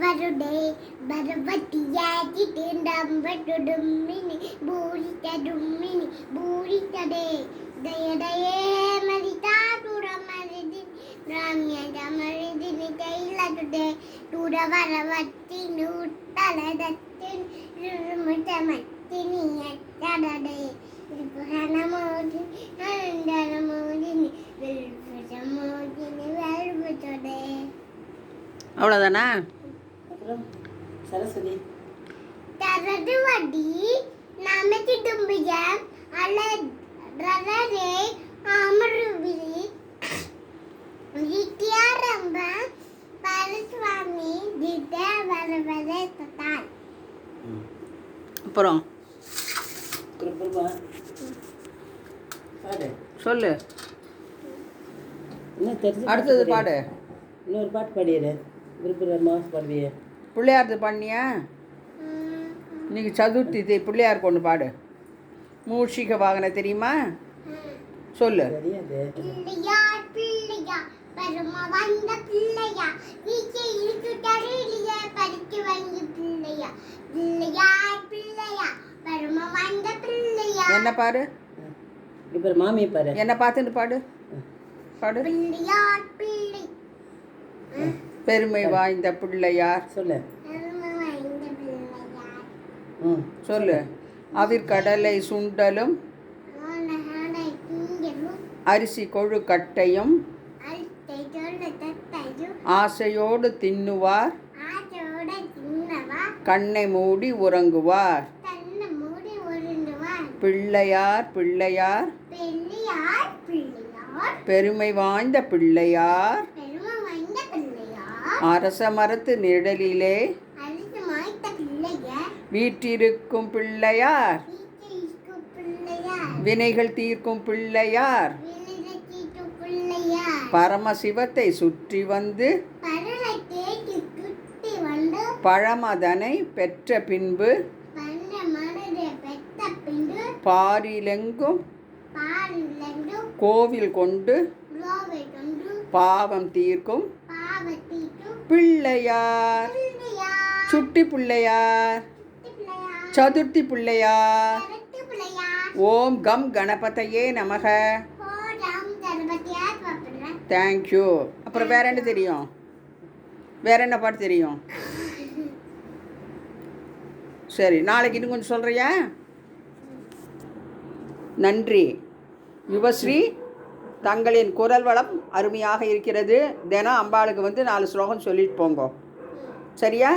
வருடே பரவட்டியாகி தீண்டம்பட்டுடும்மினி பூரித்தடும்மினி பூரித்தடே தயடயே மரிதா துரமரிதி ராமியடமரிதினி தைலடுடே துர வரவட்டி நூட்டலதத்தின் ருமுட்டமத்தினியட்டடடே வில்புகனமோதி அனந்தரமோதினி வில்புஜமோதினி வெல்புதடே. அவ்வளோதானா? சரஸ்வதி தரதுவடி நமக்கு தும்பியம் அலரரே அமருவிரி வித்யாரம்ப பரஸ்வாமி திட்ட வரவரே தத்தால். அப்புறம் பாடு சொல்லு. என்ன தெரிஞ்சு அடுத்தது பாடு. இன்னொரு பாட்டு பாடிடு. விருப்பமா பாடுவியே? பிள்ளையார்து பண்ணியா? இன்னைக்கு சதுர்த்தி, பிள்ளையாருக்கு ஒன்று பாடு. மூஷிக வாகன தெரியுமா? சொல்லு. தெரியாது. பிள்ளையார் பிள்ளையா பரம வந்த பிள்ளையா வீச்சை இழுத்து தரையிலேயே படித்து வாங்கி பிள்ளையா பிள்ளையார் பிள்ளையா பரம வந்த பிள்ளையா. என்ன பாரு? இப்போ மாமி பாரு. என்ன பார்த்துட்டு பாடு. பாடு. பிள்ளையார் பிள்ளை பெருமை வாய்ந்த பிள்ளையார். சொல்லு. பரம வாய்ந்த பிள்ளையார். சொல்லு. அவிர்கடலை சுண்டலும் ஆனஹாடை திங்களும் அரிசி கொழுக்கட்டையும் அல்த்தை சொல்ல தத்தையும் ஆசையோடு தின்னுவார் ஆச்சோட சின்னவா கண்ணை மூடி உறங்குவார். தன்னை மூடி உருண்டுவார். பிள்ளையார் பிள்ளையார் பிள்ளையார் பிள்ளையார் பெருமை வாய்ந்த பிள்ளையார் பெரும வாய்ந்த பிள்ளையார் அரச மரத்து நிழலிலே அரிசி மாய்த்த பிள்ளையார் வீற்றிருக்கும் பிள்ளையார் வீட்டிற்கு பிள்ளையார் வினைகள் தீர்க்கும் பிள்ளையார் விழுதீட்டு பிள்ளையார் பரமசிவத்தை சுற்றி வந்து பரலை தேடி குத்தி வந்து பழமதனை பெற்ற பின்பு பண்ட மனதை பெற்ற பின்பு பாரிலெங்கும் பாலிலெங்கும் கோவில் கொண்டு உலோவை கொண்டு பாவம் தீர்க்கும் பாவத்தீட்டு பிள்ளையார் பிள்ளையார் சுட்டி பிள்ளையார் பிள்ளையார் சதுர்த்தி பிள்ளையார். கரெக்ட் பிள்ளையார். ஓம் கம் கணபதையே நமக. ராம் கணபதியார் பாப்படுறேன். தேங்க்யூ. அப்புறம் வேற என்ன தெரியும்? வேற என்ன பாட்டு தெரியும்? சரி, நாளைக்கு இன்னும் கொஞ்சம் சொல்கிறியா? நன்றி. யுவஸ்ரீ, தங்களின் குரல் வளம் அருமையாக இருக்கிறது. தினம் அம்பாளுக்கு 4 ஸ்லோகம் சொல்லிட்டு போங்க. சரியா?